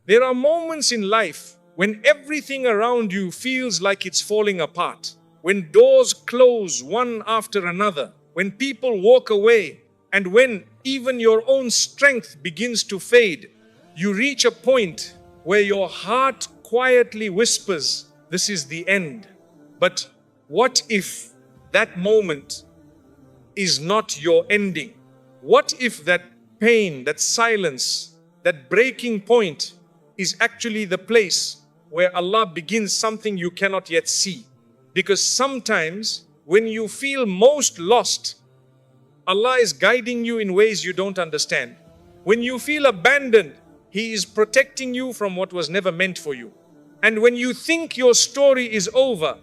There are moments in life when everything around you feels like it's falling apart, when doors close one after another, when people walk away, and when even your own strength begins to fade. You reach a point where your heart quietly whispers, "This is the end." But what if that moment is not your ending? What if that pain, that silence, that breaking point is actually the place where Allah begins something you cannot yet see? Because sometimes when you feel most lost, Allah is guiding you in ways you don't understand. When you feel abandoned, He is protecting you from what was never meant for you. And when you think your story is over,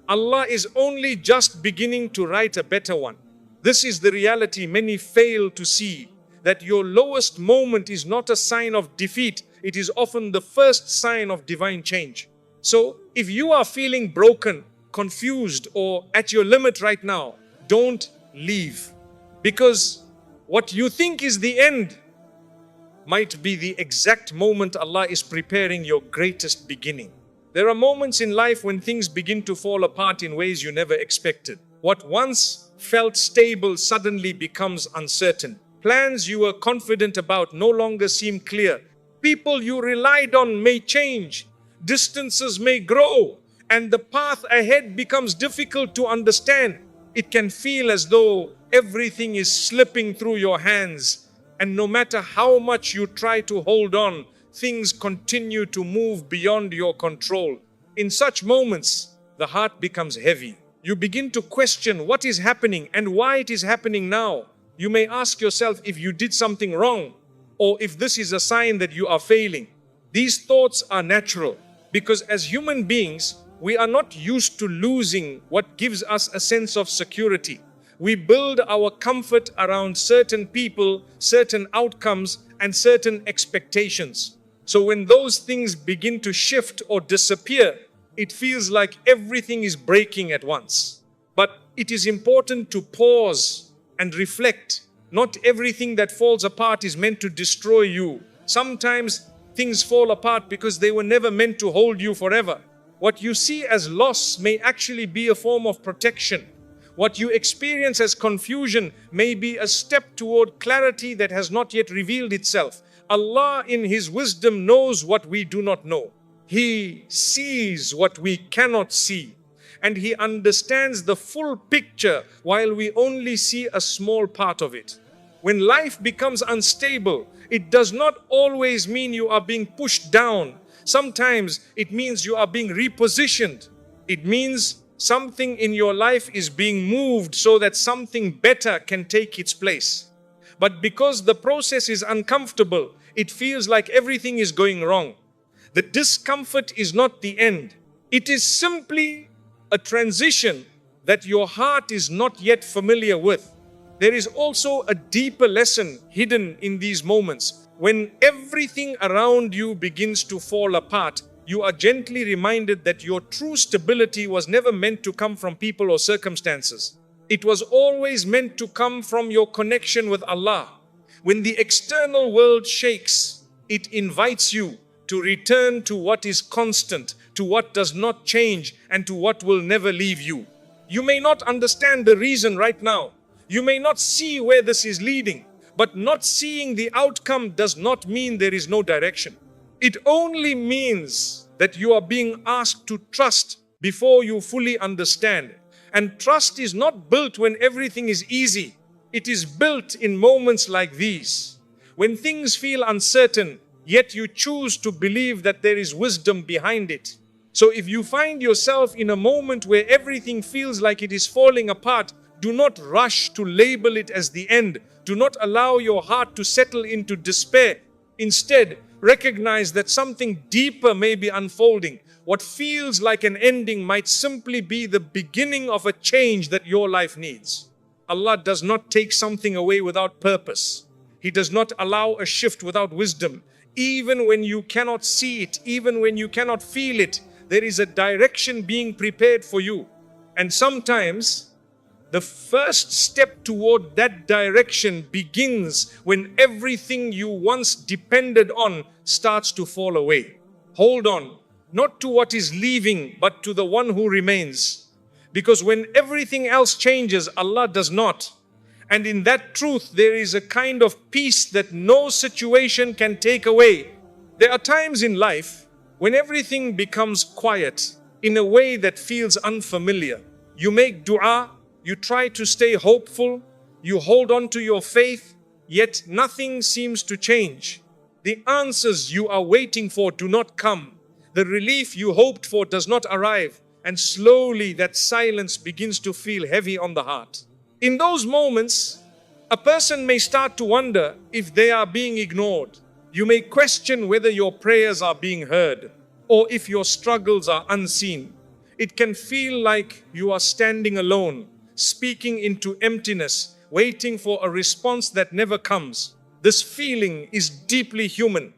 Allah is only just beginning to write a better one. This is the reality many fail to see, that your lowest moment is not a sign of defeat. It is often the first sign of divine change. So, if you are feeling broken, confused, or at your limit right now, don't leave. Because what you think is the end might be the exact moment Allah is preparing your greatest beginning. There are moments in life when things begin to fall apart in ways you never expected. What once felt stable suddenly becomes uncertain. Plans you were confident about no longer seem clear. People you relied on may change. Distances may grow, and the path ahead becomes difficult to understand. It can feel as though everything is slipping through your hands, and no matter how much you try to hold on, things continue to move beyond your control. In such moments, the heart becomes heavy. You begin to question what is happening and why it is happening now. You may ask yourself if you did something wrong, or if this is a sign that you are failing. These thoughts are natural, because as human beings, we are not used to losing what gives us a sense of security. We build our comfort around certain people, certain outcomes, and certain expectations. So when those things begin to shift or disappear, it feels like everything is breaking at once. But it is important to pause and reflect. Not everything that falls apart is meant to destroy you. Sometimes things fall apart because they were never meant to hold you forever. What you see as loss may actually be a form of protection. What you experience as confusion may be a step toward clarity that has not yet revealed itself. Allah in His wisdom knows what we do not know. He sees what we cannot see, and He understands the full picture while we only see a small part of it. When life becomes unstable, it does not always mean you are being pushed down. Sometimes it means you are being repositioned. It means something in your life is being moved so that something better can take its place. But because the process is uncomfortable, it feels like everything is going wrong. The discomfort is not the end. It is simply a transition that your heart is not yet familiar with. There is also a deeper lesson hidden in these moments. When everything around you begins to fall apart, you are gently reminded that your true stability was never meant to come from people or circumstances. It was always meant to come from your connection with Allah. When the external world shakes, it invites you to return to what is constant, to what does not change, and to what will never leave you. You may not understand the reason right now. You may not see where this is leading, but not seeing the outcome does not mean there is no direction. It only means that you are being asked to trust before you fully understand. And trust is not built when everything is easy. It is built in moments like these, when things feel uncertain, yet you choose to believe that there is wisdom behind it. So if you find yourself in a moment where everything feels like it is falling apart, do not rush to label it as the end. Do not allow your heart to settle into despair. Instead, recognize that something deeper may be unfolding. What feels like an ending might simply be the beginning of a change that your life needs. Allah does not take something away without purpose. He does not allow a shift without wisdom. Even when you cannot see it, even when you cannot feel it, there is a direction being prepared for you. And sometimes The first step toward that direction begins when everything you once depended on starts to fall away. Hold on, not to what is leaving, but to the one who remains. Because when everything else changes, Allah does not. And in that truth, there is a kind of peace that no situation can take away. There are times in life when everything becomes quiet in a way that feels unfamiliar. You make dua, you try to stay hopeful, you hold on to your faith, yet nothing seems to change. The answers you are waiting for do not come. The relief you hoped for does not arrive, and slowly that silence begins to feel heavy on the heart. In those moments, a person may start to wonder if they are being ignored. You may question whether your prayers are being heard or if your struggles are unseen. It can feel like you are standing alone, speaking into emptiness, waiting for a response that never comes. This feeling is deeply human,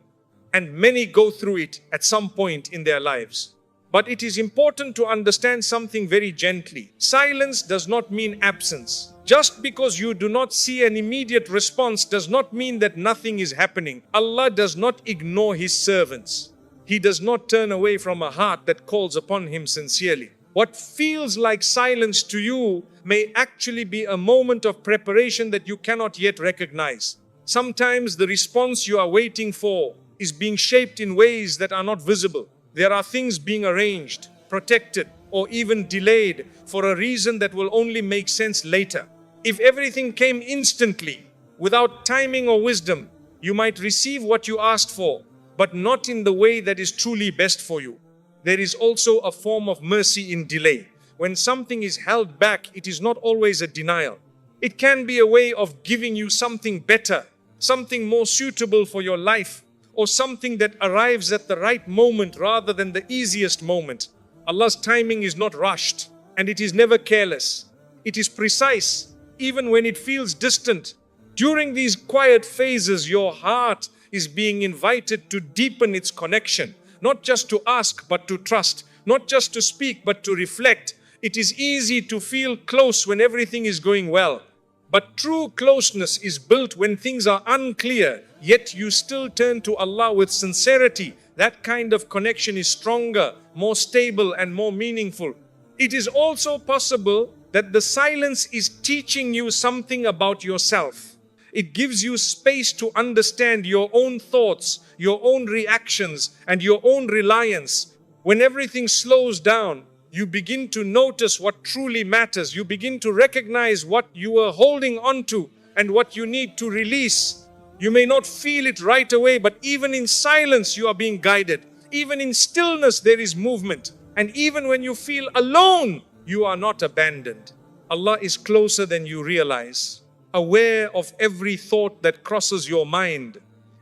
and many go through it at some point in their lives. But it is important to understand something very gently. Silence does not mean absence. Just because you do not see an immediate response does not mean that nothing is happening. Allah does not ignore His servants. He does not turn away from a heart that calls upon Him sincerely. What feels like silence to you may actually be a moment of preparation that you cannot yet recognize. Sometimes the response you are waiting for is being shaped in ways that are not visible. There are things being arranged, protected, or even delayed for a reason that will only make sense later. If everything came instantly, without timing or wisdom, you might receive what you asked for, but not in the way that is truly best for you. There is also a form of mercy in delay. When something is held back, it is not always a denial. It can be a way of giving you something better, something more suitable for your life, or something that arrives at the right moment rather than the easiest moment. Allah's timing is not rushed, and it is never careless. It is precise, even when it feels distant. During these quiet phases, your heart is being invited to deepen its connection, not just to ask, but to trust, not just to speak, but to reflect. It is easy to feel close when everything is going well. But true closeness is built when things are unclear, yet you still turn to Allah with sincerity. That kind of connection is stronger, more stable, and more meaningful. It is also possible that the silence is teaching you something about yourself. It gives you space to understand your own thoughts, your own reactions, and your own reliance. When everything slows down, you begin to notice what truly matters. You begin to recognize what you are holding on to and what you need to release. You may not feel it right away, but even in silence, you are being guided. Even in stillness, there is movement. And even when you feel alone, you are not abandoned. Allah is closer than you realize, aware of every thought that crosses your mind,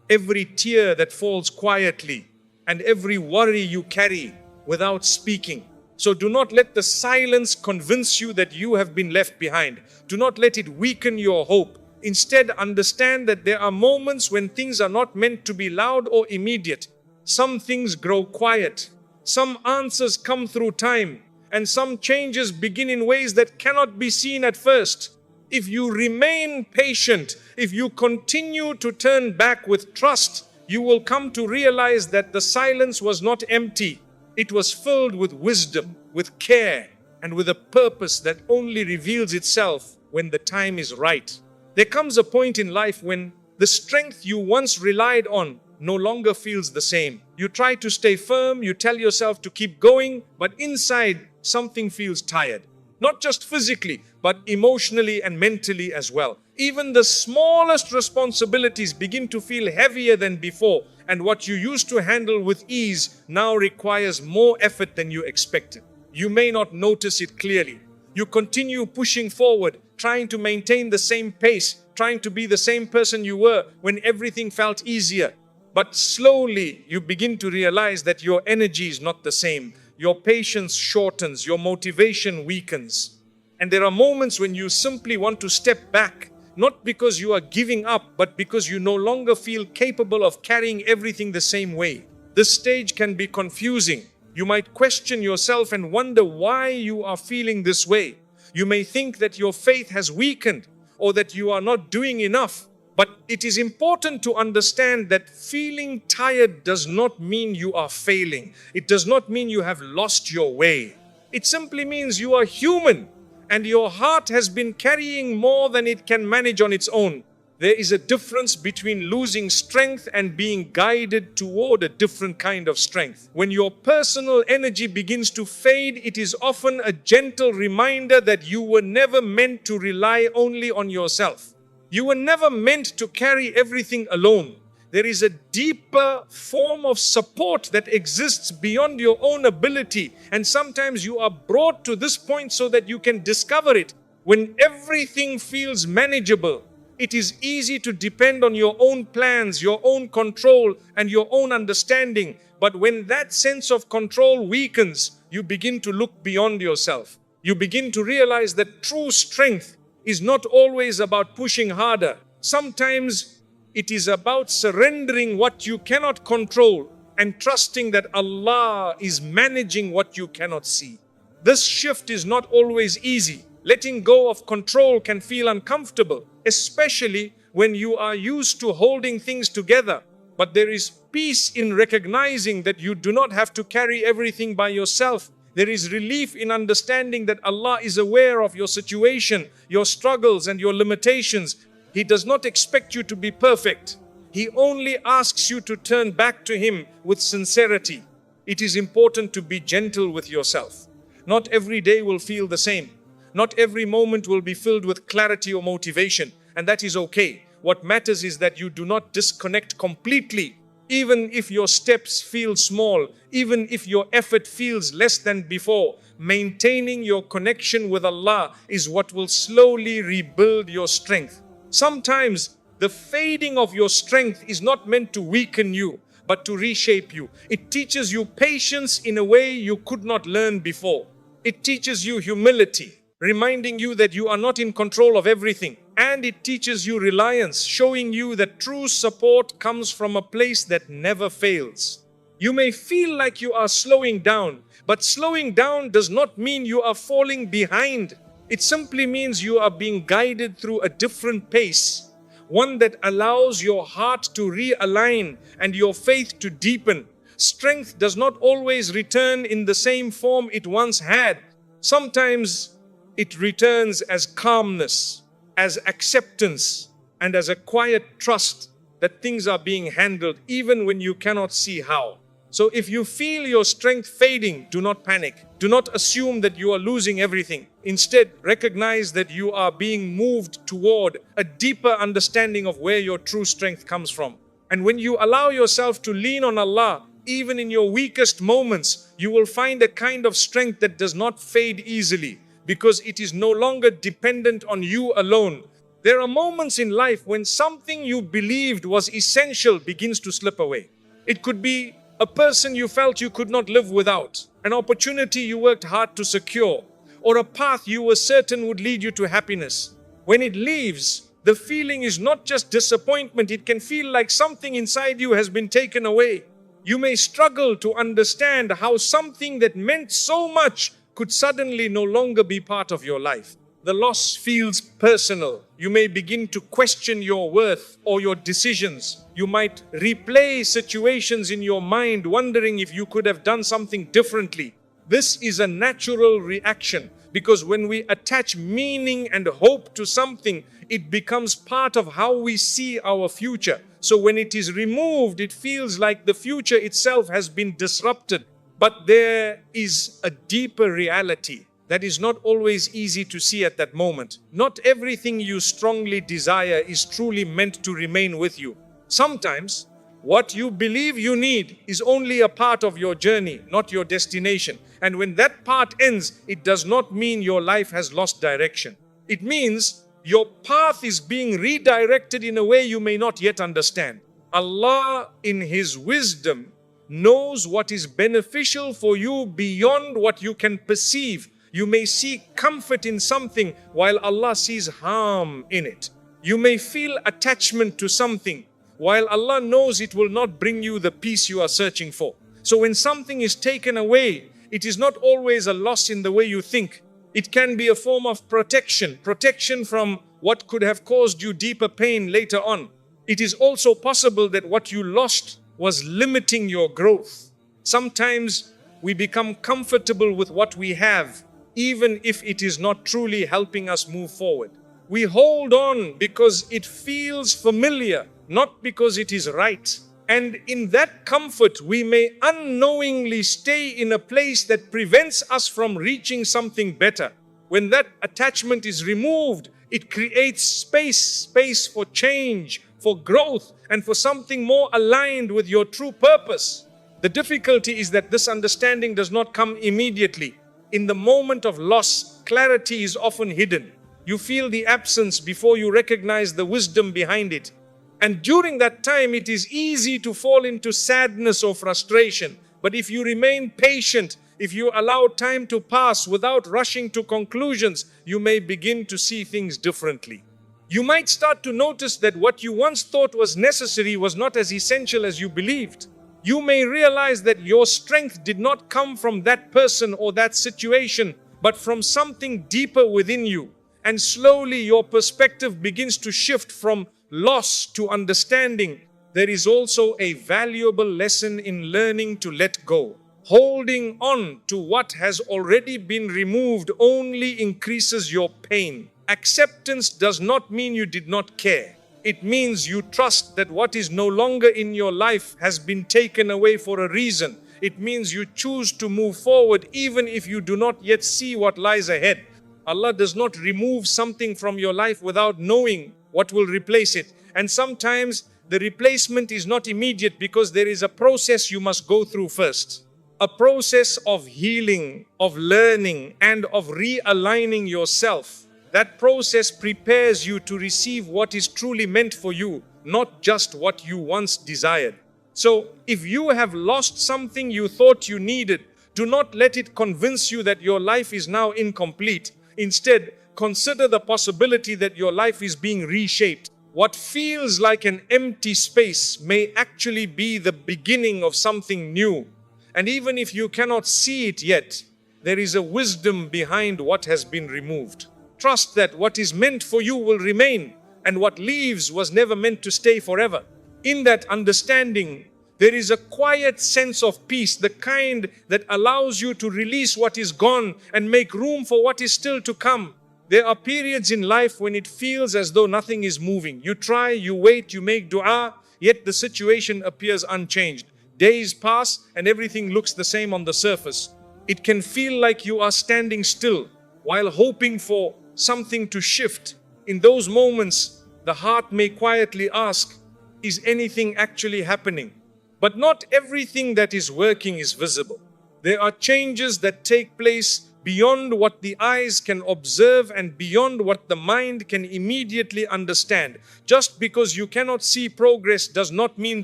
every tear that falls quietly, and every worry you carry without speaking. So do not let the silence convince you that you have been left behind. Do not let it weaken your hope. Instead, understand that there are moments when things are not meant to be loud or immediate. Some things grow quiet. Some answers come through time. And some changes begin in ways that cannot be seen at first. If you remain patient, if you continue to turn back with trust, you will come to realize that the silence was not empty. It was filled with wisdom, with care, and with a purpose that only reveals itself when the time is right. There comes a point in life when the strength you once relied on no longer feels the same. You try to stay firm, you tell yourself to keep going, but inside something feels tired. Not just physically, but emotionally and mentally as well. Even the smallest responsibilities begin to feel heavier than before, and what you used to handle with ease now requires more effort than you expected. You may not notice it clearly. You continue pushing forward, trying to maintain the same pace, trying to be the same person you were when everything felt easier. But slowly you begin to realize that your energy is not the same. Your patience shortens, your motivation weakens. And there are moments when you simply want to step back, not because you are giving up, but because you no longer feel capable of carrying everything the same way. This stage can be confusing. You might question yourself and wonder why you are feeling this way. You may think that your faith has weakened or that you are not doing enough. But it is important to understand that feeling tired does not mean you are failing. It does not mean you have lost your way. It simply means you are human and your heart has been carrying more than it can manage on its own. There is a difference between losing strength and being guided toward a different kind of strength. When your personal energy begins to fade, it is often a gentle reminder that you were never meant to rely only on yourself. You were never meant to carry everything alone. There is a deeper form of support that exists beyond your own ability, and sometimes you are brought to this point so that you can discover it. When everything feels manageable, it is easy to depend on your own plans, your own control, and your own understanding. But when that sense of control weakens, you begin to look beyond yourself. You begin to realize that true strength is not always about pushing harder. Sometimes it is about surrendering what you cannot control and trusting that Allah is managing what you cannot see. This shift is not always easy. Letting go of control can feel uncomfortable, especially when you are used to holding things together. But there is peace in recognizing that you do not have to carry everything by yourself. There is relief in understanding that Allah is aware of your situation, your struggles, and your limitations. He does not expect you to be perfect. He only asks you to turn back to Him with sincerity. It is important to be gentle with yourself. Not every day will feel the same. Not every moment will be filled with clarity or motivation, and that is okay. What matters is that you do not disconnect completely. Even if your steps feel small, even if your effort feels less than before, maintaining your connection with Allah is what will slowly rebuild your strength. Sometimes the fading of your strength is not meant to weaken you, but to reshape you. It teaches you patience in a way you could not learn before. It teaches you humility, reminding you that you are not in control of everything. And it teaches you reliance, showing you that true support comes from a place that never fails. You may feel like you are slowing down, but slowing down does not mean you are falling behind. It simply means you are being guided through a different pace, one that allows your heart to realign and your faith to deepen. Strength does not always return in the same form it once had. Sometimes it returns as calmness, as acceptance, and as a quiet trust that things are being handled even when you cannot see how. So if you feel your strength fading, do not panic. Do not assume that you are losing everything. Instead, recognize that you are being moved toward a deeper understanding of where your true strength comes from. And when you allow yourself to lean on Allah, even in your weakest moments, you will find a kind of strength that does not fade easily, because it is no longer dependent on you alone. There are moments in life when something you believed was essential begins to slip away. It could be a person you felt you could not live without, an opportunity you worked hard to secure, or a path you were certain would lead you to happiness. When it leaves, the feeling is not just disappointment, it can feel like something inside you has been taken away. You may struggle to understand how something that meant so much could suddenly no longer be part of your life. The loss feels personal. You may begin to question your worth or your decisions. You might replay situations in your mind, wondering if you could have done something differently. This is a natural reaction, because when we attach meaning and hope to something, it becomes part of how we see our future. So when it is removed, it feels like the future itself has been disrupted. But there is a deeper reality that is not always easy to see at that moment. Not everything you strongly desire is truly meant to remain with you. Sometimes, what you believe you need is only a part of your journey, not your destination. And when that part ends, it does not mean your life has lost direction. It means your path is being redirected in a way you may not yet understand. Allah, in His wisdom, knows what is beneficial for you beyond what you can perceive. You may seek comfort in something while Allah sees harm in it. You may feel attachment to something while Allah knows it will not bring you the peace you are searching for. So when something is taken away, it is not always a loss in the way you think. It can be a form of protection from what could have caused you deeper pain later on. It is also possible that what you lost was limiting your growth. Sometimes we become comfortable with what we have, even if it is not truly helping us move forward. We hold on because it feels familiar, not because it is right. And in that comfort, we may unknowingly stay in a place that prevents us from reaching something better. When that attachment is removed, it creates space for change, for growth, and for something more aligned with your true purpose. The difficulty is that this understanding does not come immediately. In the moment of loss, clarity is often hidden. You feel the absence before you recognize the wisdom behind it. And during that time, it is easy to fall into sadness or frustration. But if you remain patient, if you allow time to pass without rushing to conclusions, you may begin to see things differently. You might start to notice that what you once thought was necessary was not as essential as you believed. You may realize that your strength did not come from that person or that situation, but from something deeper within you. And slowly your perspective begins to shift from loss to understanding. There is also a valuable lesson in learning to let go. Holding on to what has already been removed only increases your pain. Acceptance does not mean you did not care. It means you trust that what is no longer in your life has been taken away for a reason. It means you choose to move forward even if you do not yet see what lies ahead. Allah does not remove something from your life without knowing what will replace it. And sometimes the replacement is not immediate because there is a process you must go through first. A process of healing, of learning, and of realigning yourself. That process prepares you to receive what is truly meant for you, not just what you once desired. So, if you have lost something you thought you needed, do not let it convince you that your life is now incomplete. Instead, consider the possibility that your life is being reshaped. What feels like an empty space may actually be the beginning of something new. And even if you cannot see it yet, there is a wisdom behind what has been removed. Trust that what is meant for you will remain, and what leaves was never meant to stay forever. In that understanding, there is a quiet sense of peace, the kind that allows you to release what is gone and make room for what is still to come. There are periods in life when it feels as though nothing is moving. You try, you wait, you make dua, yet the situation appears unchanged. Days pass and everything looks the same on the surface. It can feel like you are standing still while hoping for something to shift. In those moments, the heart may quietly ask, is anything actually happening? But not everything that is working is visible. There are changes that take place beyond what the eyes can observe and beyond what the mind can immediately understand. Just because you cannot see progress does not mean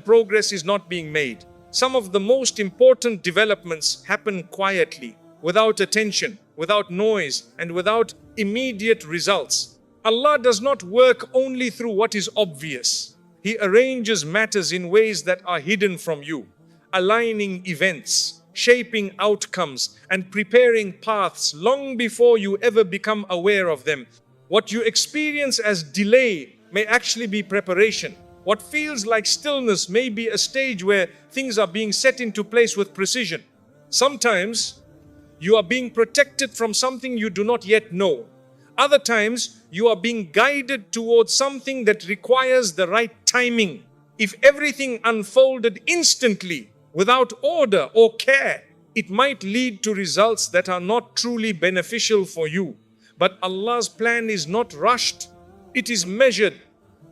progress is not being made. Some of the most important developments happen quietly, without attention, without noise, and without immediate results. Allah does not work only through what is obvious. He arranges matters in ways that are hidden from you, aligning events, shaping outcomes, and preparing paths long before you ever become aware of them. What you experience as delay may actually be preparation. What feels like stillness may be a stage where things are being set into place with precision. Sometimes you are being protected from something you do not yet know. Other times you are being guided towards something that requires the right timing. If everything unfolded instantly, without order or care, it might lead to results that are not truly beneficial for you. But Allah's plan is not rushed. It is measured,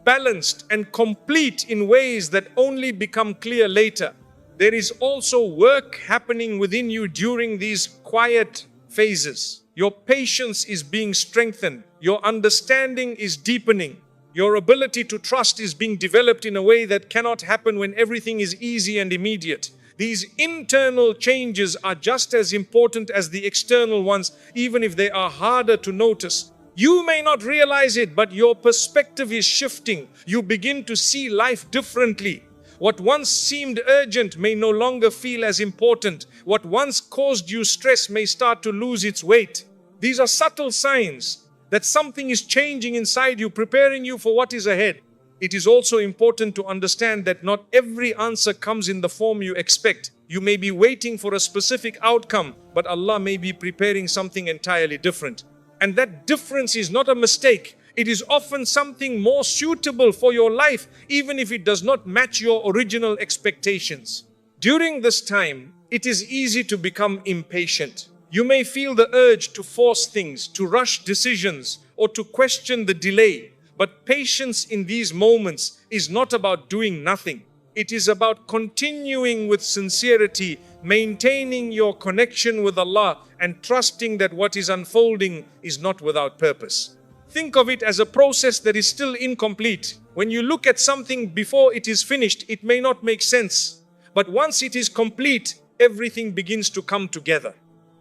balanced, and complete in ways that only become clear later. There is also work happening within you during these quiet phases. Your patience is being strengthened. Your understanding is deepening. Your ability to trust is being developed in a way that cannot happen when everything is easy and immediate. These internal changes are just as important as the external ones, even if they are harder to notice. You may not realize it, but your perspective is shifting. You begin to see life differently. What once seemed urgent may no longer feel as important. What once caused you stress may start to lose its weight. These are subtle signs that something is changing inside you, preparing you for what is ahead. It is also important to understand that not every answer comes in the form you expect. You may be waiting for a specific outcome, but Allah may be preparing something entirely different. And that difference is not a mistake. It is often something more suitable for your life, even if it does not match your original expectations. During this time, it is easy to become impatient. You may feel the urge to force things, to rush decisions, or to question the delay. But patience in these moments is not about doing nothing. It is about continuing with sincerity, maintaining your connection with Allah, and trusting that what is unfolding is not without purpose. Think of it as a process that is still incomplete. When you look at something before it is finished, it may not make sense. But once it is complete, everything begins to come together.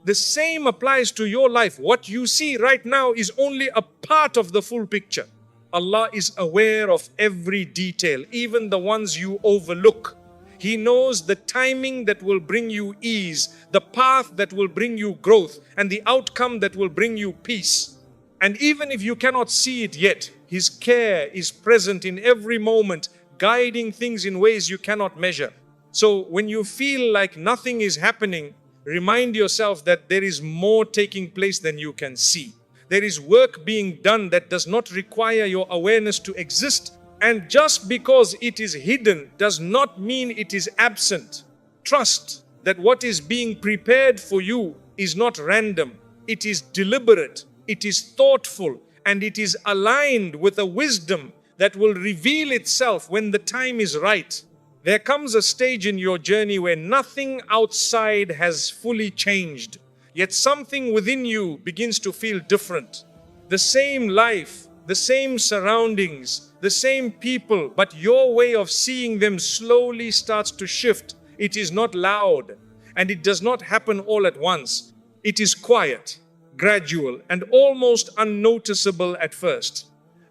The same applies to your life. What you see right now is only a part of the full picture. Allah is aware of every detail, even the ones you overlook. He knows the timing that will bring you ease, the path that will bring you growth, and the outcome that will bring you peace. And even if you cannot see it yet, His care is present in every moment, guiding things in ways you cannot measure. So when you feel like nothing is happening, remind yourself that there is more taking place than you can see. There is work being done that does not require your awareness to exist. And just because it is hidden does not mean it is absent. Trust that what is being prepared for you is not random. It is deliberate, it is thoughtful, and it is aligned with a wisdom that will reveal itself when the time is right. There comes a stage in your journey where nothing outside has fully changed. Yet something within you begins to feel different. The same life, the same surroundings, the same people, but your way of seeing them slowly starts to shift. It is not loud, and it does not happen all at once. It is quiet, gradual, and almost unnoticeable at first.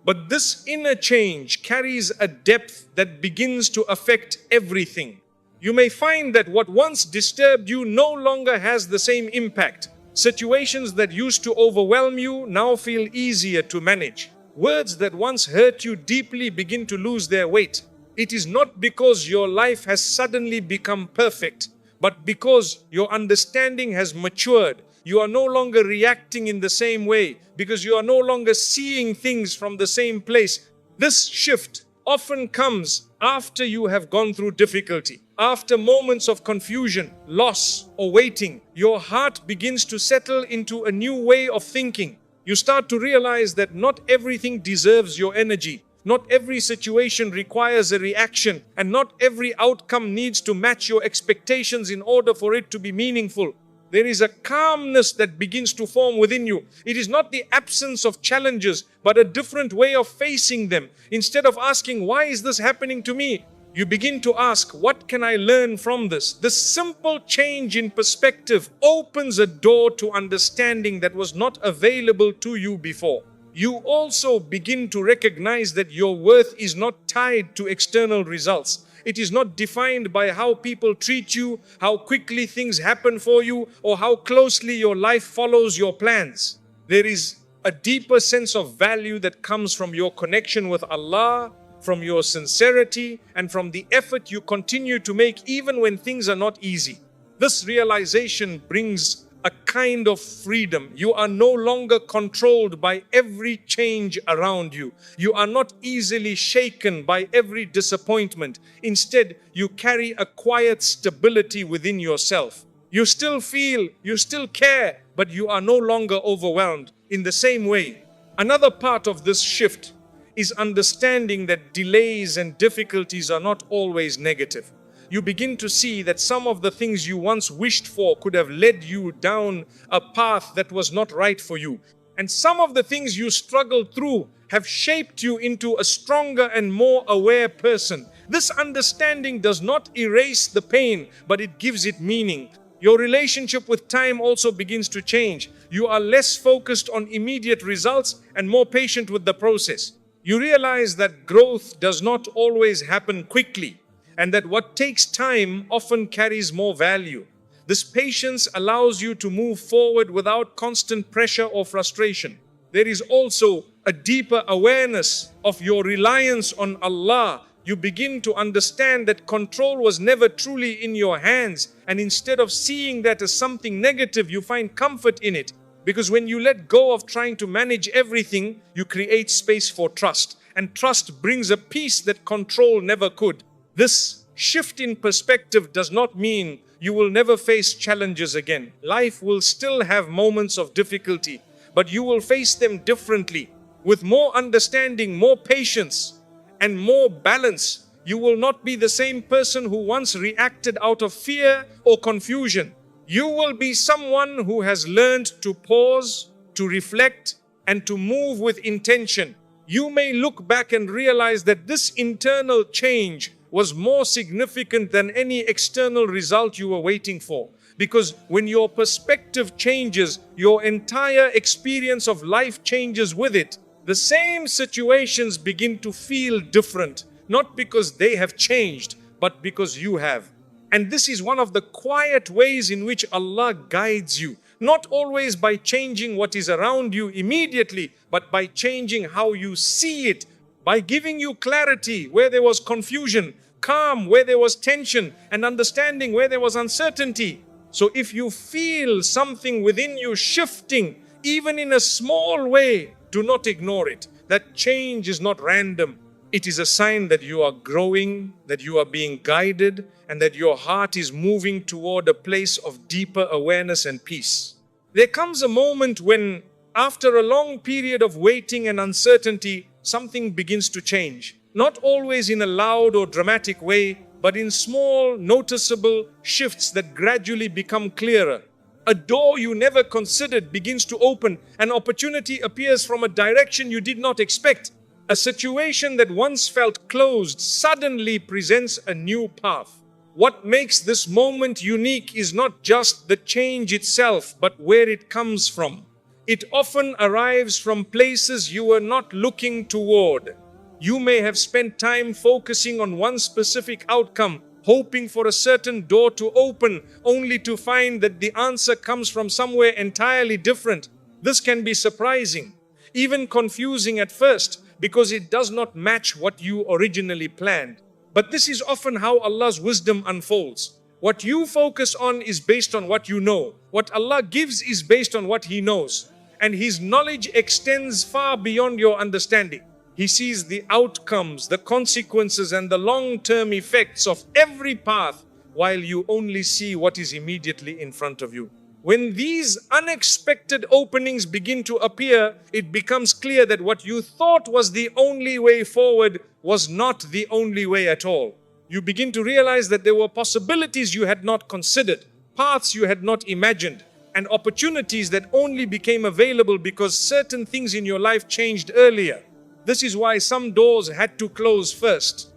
But this inner change carries a depth that begins to affect everything. You may find that what once disturbed you no longer has the same impact. Situations that used to overwhelm you now feel easier to manage. Words that once hurt you deeply begin to lose their weight. It is not because your life has suddenly become perfect, but because your understanding has matured. You are no longer reacting in the same way, because you are no longer seeing things from the same place. This shift often comes after you have gone through difficulty. After moments of confusion, loss, or waiting, your heart begins to settle into a new way of thinking. You start to realize that not everything deserves your energy. Not every situation requires a reaction, and not every outcome needs to match your expectations in order for it to be meaningful. There is a calmness that begins to form within you. It is not the absence of challenges, but a different way of facing them. Instead of asking, "Why is this happening to me?" you begin to ask, "What can I learn from this?" This simple change in perspective opens a door to understanding that was not available to you before. You also begin to recognize that your worth is not tied to external results. It is not defined by how people treat you, how quickly things happen for you, or how closely your life follows your plans. There is a deeper sense of value that comes from your connection with Allah, from your sincerity, and from the effort you continue to make even when things are not easy. This realization brings a kind of freedom. You are no longer controlled by every change around you. You are not easily shaken by every disappointment. Instead, you carry a quiet stability within yourself. You still feel, you still care, but you are no longer overwhelmed. In the same way, another part of this shift is understanding that delays and difficulties are not always negative. You begin to see that some of the things you once wished for could have led you down a path that was not right for you. And some of the things you struggled through have shaped you into a stronger and more aware person. This understanding does not erase the pain, but it gives it meaning. Your relationship with time also begins to change. You are less focused on immediate results and more patient with the process. You realize that growth does not always happen quickly, and that what takes time often carries more value. This patience allows you to move forward without constant pressure or frustration. There is also a deeper awareness of your reliance on Allah. You begin to understand that control was never truly in your hands, and instead of seeing that as something negative, you find comfort in it. Because when you let go of trying to manage everything, you create space for trust, and trust brings a peace that control never could. This shift in perspective does not mean you will never face challenges again. Life will still have moments of difficulty, but you will face them differently, with more understanding, more patience, and more balance. You will not be the same person who once reacted out of fear or confusion. You will be someone who has learned to pause, to reflect, and to move with intention. You may look back and realize that this internal change was more significant than any external result you were waiting for. Because when your perspective changes, your entire experience of life changes with it. The same situations begin to feel different, not because they have changed, but because you have. And this is one of the quiet ways in which Allah guides you. Not always by changing what is around you immediately, but by changing how you see it, by giving you clarity where there was confusion, calm where there was tension, and understanding where there was uncertainty. So if you feel something within you shifting, even in a small way, do not ignore it. That change is not random. It is a sign that you are growing, that you are being guided, and that your heart is moving toward a place of deeper awareness and peace. There comes a moment when, after a long period of waiting and uncertainty, something begins to change. Not always in a loud or dramatic way, but in small, noticeable shifts that gradually become clearer. A door you never considered begins to open. An opportunity appears from a direction you did not expect. A situation that once felt closed suddenly presents a new path. What makes this moment unique is not just the change itself, but where it comes from. It often arrives from places you were not looking toward. You may have spent time focusing on one specific outcome, hoping for a certain door to open, only to find that the answer comes from somewhere entirely different. This can be surprising, even confusing at first, because it does not match what you originally planned. But this is often how Allah's wisdom unfolds. What you focus on is based on what you know. What Allah gives is based on what He knows. And His knowledge extends far beyond your understanding. He sees the outcomes, the consequences, and the long-term effects of every path, while you only see what is immediately in front of you. When these unexpected openings begin to appear, it becomes clear that what you thought was the only way forward was not the only way at all. You begin to realize that there were possibilities you had not considered, paths you had not imagined, and opportunities that only became available because certain things in your life changed earlier. This is why some doors had to close first.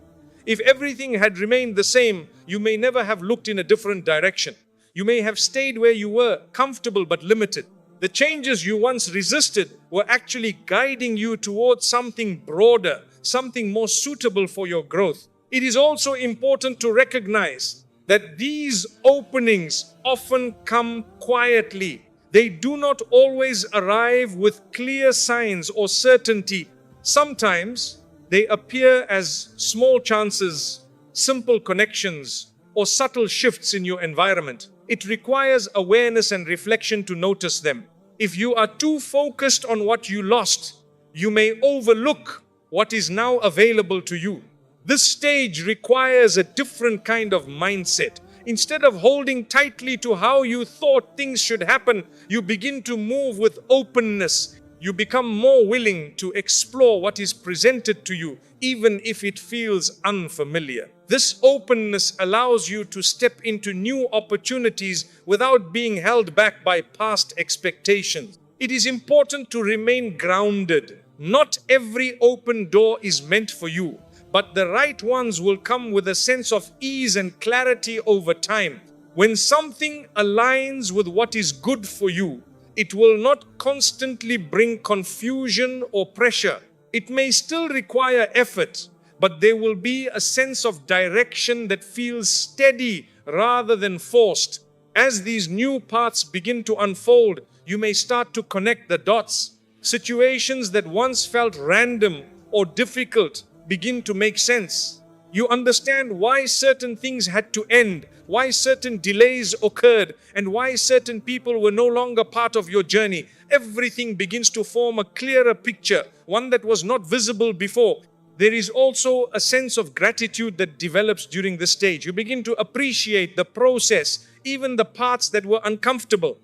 If everything had remained the same, you may never have looked in a different direction. You may have stayed where you were, comfortable but limited. The changes you once resisted were actually guiding you towards something broader, something more suitable for your growth. It is also important to recognize that these openings often come quietly. They do not always arrive with clear signs or certainty. Sometimes they appear as small chances, simple connections, or subtle shifts in your environment. It requires awareness and reflection to notice them. If you are too focused on what you lost, you may overlook what is now available to you. This stage requires a different kind of mindset. Instead of holding tightly to how you thought things should happen, you begin to move with openness. You become more willing to explore what is presented to you, even if it feels unfamiliar. This openness allows you to step into new opportunities without being held back by past expectations. It is important to remain grounded. Not every open door is meant for you, but the right ones will come with a sense of ease and clarity over time. When something aligns with what is good for you, it will not constantly bring confusion or pressure. It may still require effort, but there will be a sense of direction that feels steady rather than forced. As these new paths begin to unfold, you may start to connect the dots. Situations that once felt random or difficult begin to make sense. You understand why certain things had to end, why certain delays occurred, and why certain people were no longer part of your journey. Everything begins to form a clearer picture, one that was not visible before. There is also a sense of gratitude that develops during this stage. You begin to appreciate the process, even the parts that were uncomfortable.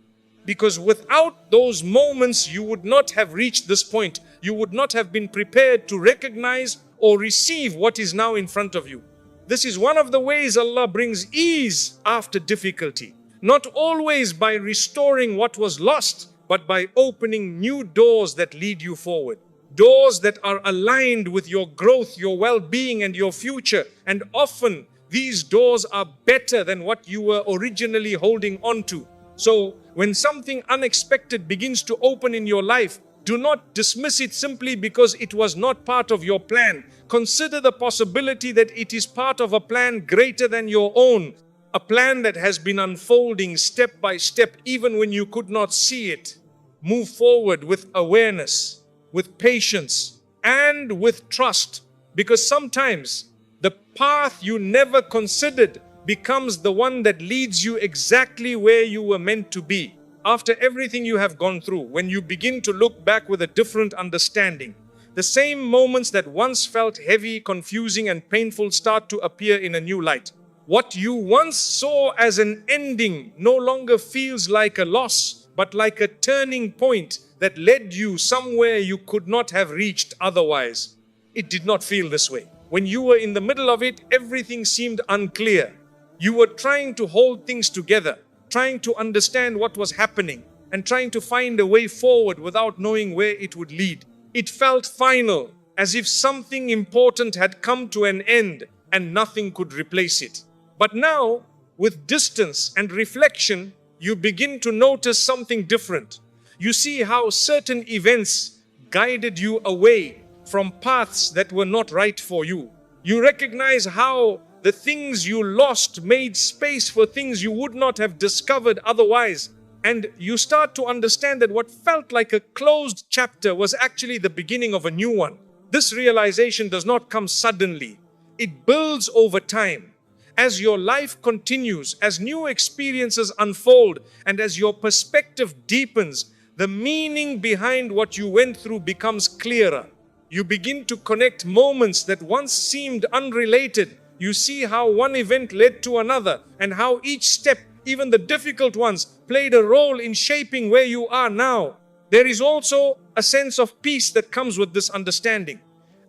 Because without those moments, you would not have reached this point. You would not have been prepared to recognize or receive what is now in front of you. This is one of the ways Allah brings ease after difficulty. Not always by restoring what was lost, but by opening new doors that lead you forward. Doors that are aligned with your growth, your well-being, and your future. And often these doors are better than what you were originally holding on to. So when something unexpected begins to open in your life, do not dismiss it simply because it was not part of your plan. Consider the possibility that it is part of a plan greater than your own. A plan that has been unfolding step by step even when you could not see it. Move forward with awareness, with patience, and with trust. Because sometimes the path you never considered becomes the one that leads you exactly where you were meant to be. After everything you have gone through, when you begin to look back with a different understanding, the same moments that once felt heavy, confusing, and painful start to appear in a new light. What you once saw as an ending no longer feels like a loss, but like a turning point that led you somewhere you could not have reached otherwise. It did not feel this way. When you were in the middle of it, everything seemed unclear. You were trying to hold things together, trying to understand what was happening, and trying to find a way forward without knowing where it would lead. It felt final, as if something important had come to an end and nothing could replace it. But now, with distance and reflection, you begin to notice something different. You see how certain events guided you away from paths that were not right for you. You recognize how the things you lost made space for things you would not have discovered otherwise. And you start to understand that what felt like a closed chapter was actually the beginning of a new one. This realization does not come suddenly. It builds over time. As your life continues, as new experiences unfold, and as your perspective deepens, the meaning behind what you went through becomes clearer. You begin to connect moments that once seemed unrelated. You see how one event led to another, and how each step, even the difficult ones, played a role in shaping where you are now. There is also a sense of peace that comes with this understanding.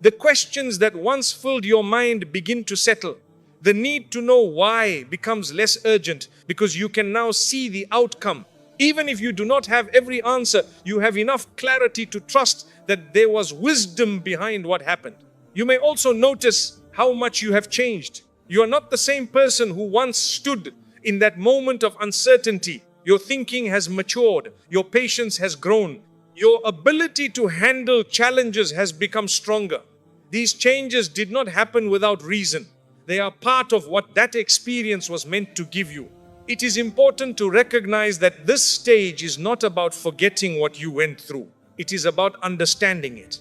The questions that once filled your mind begin to settle. The need to know why becomes less urgent because you can now see the outcome. Even if you do not have every answer, you have enough clarity to trust that there was wisdom behind what happened. You may also notice how much you have changed. You are not the same person who once stood in that moment of uncertainty. Your thinking has matured. Your patience has grown. Your ability to handle challenges has become stronger. These changes did not happen without reason. They are part of what that experience was meant to give you. It is important to recognize that this stage is not about forgetting what you went through. It is about understanding it.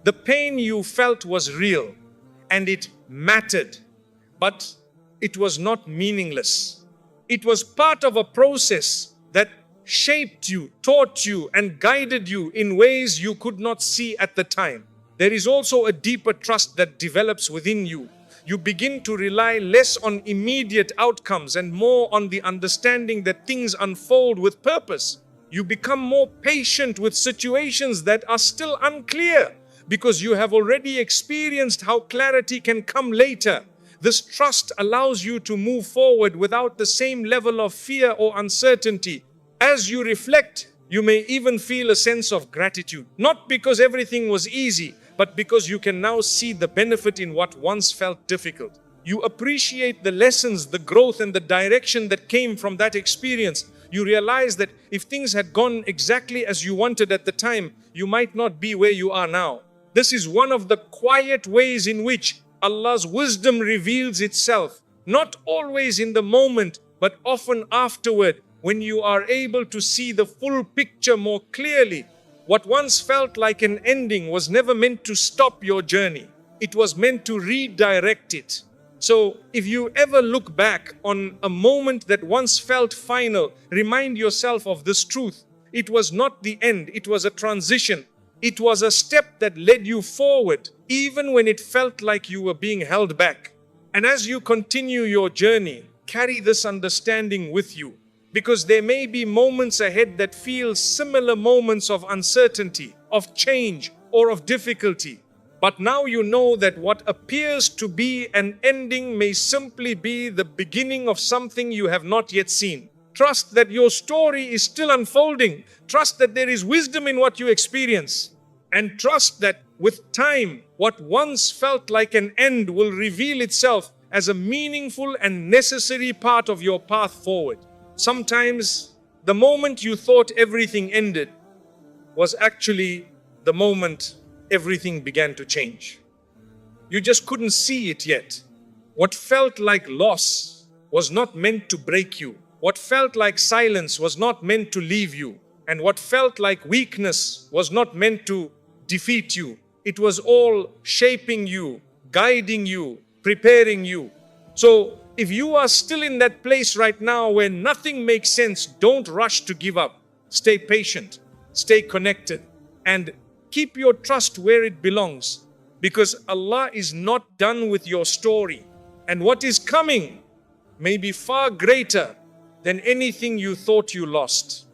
The pain you felt was real and it mattered, but it was not meaningless. It was part of a process that shaped you, taught you, and guided you in ways you could not see at the time. There is also a deeper trust that develops within you. You begin to rely less on immediate outcomes and more on the understanding that things unfold with purpose. You become more patient with situations that are still unclear because you have already experienced how clarity can come later. This trust allows you to move forward without the same level of fear or uncertainty. As you reflect, you may even feel a sense of gratitude, not because everything was easy, but because you can now see the benefit in what once felt difficult. You appreciate the lessons, the growth, and the direction that came from that experience. You realize that if things had gone exactly as you wanted at the time, you might not be where you are now. This is one of the quiet ways in which Allah's wisdom reveals itself, not always in the moment, but often afterward, when you are able to see the full picture more clearly. What once felt like an ending was never meant to stop your journey. It was meant to redirect it. So, if you ever look back on a moment that once felt final, remind yourself of this truth. It was not the end, it was a transition. It was a step that led you forward, even when it felt like you were being held back. And as you continue your journey, carry this understanding with you, because there may be moments ahead that feel similar moments of uncertainty, of change, or of difficulty. But now you know that what appears to be an ending may simply be the beginning of something you have not yet seen. Trust that your story is still unfolding. Trust that there is wisdom in what you experience. And trust that with time, what once felt like an end will reveal itself as a meaningful and necessary part of your path forward. Sometimes the moment you thought everything ended was actually the moment everything began to change. You just couldn't see it yet. What felt like loss was not meant to break you. What felt like silence was not meant to leave you. And what felt like weakness was not meant to defeat you. It was all shaping you, guiding you, preparing you. So, if you are still in that place right now where nothing makes sense, don't rush to give up. Stay patient, stay connected, and keep your trust where it belongs, because Allah is not done with your story. And what is coming may be far greater than anything you thought you lost.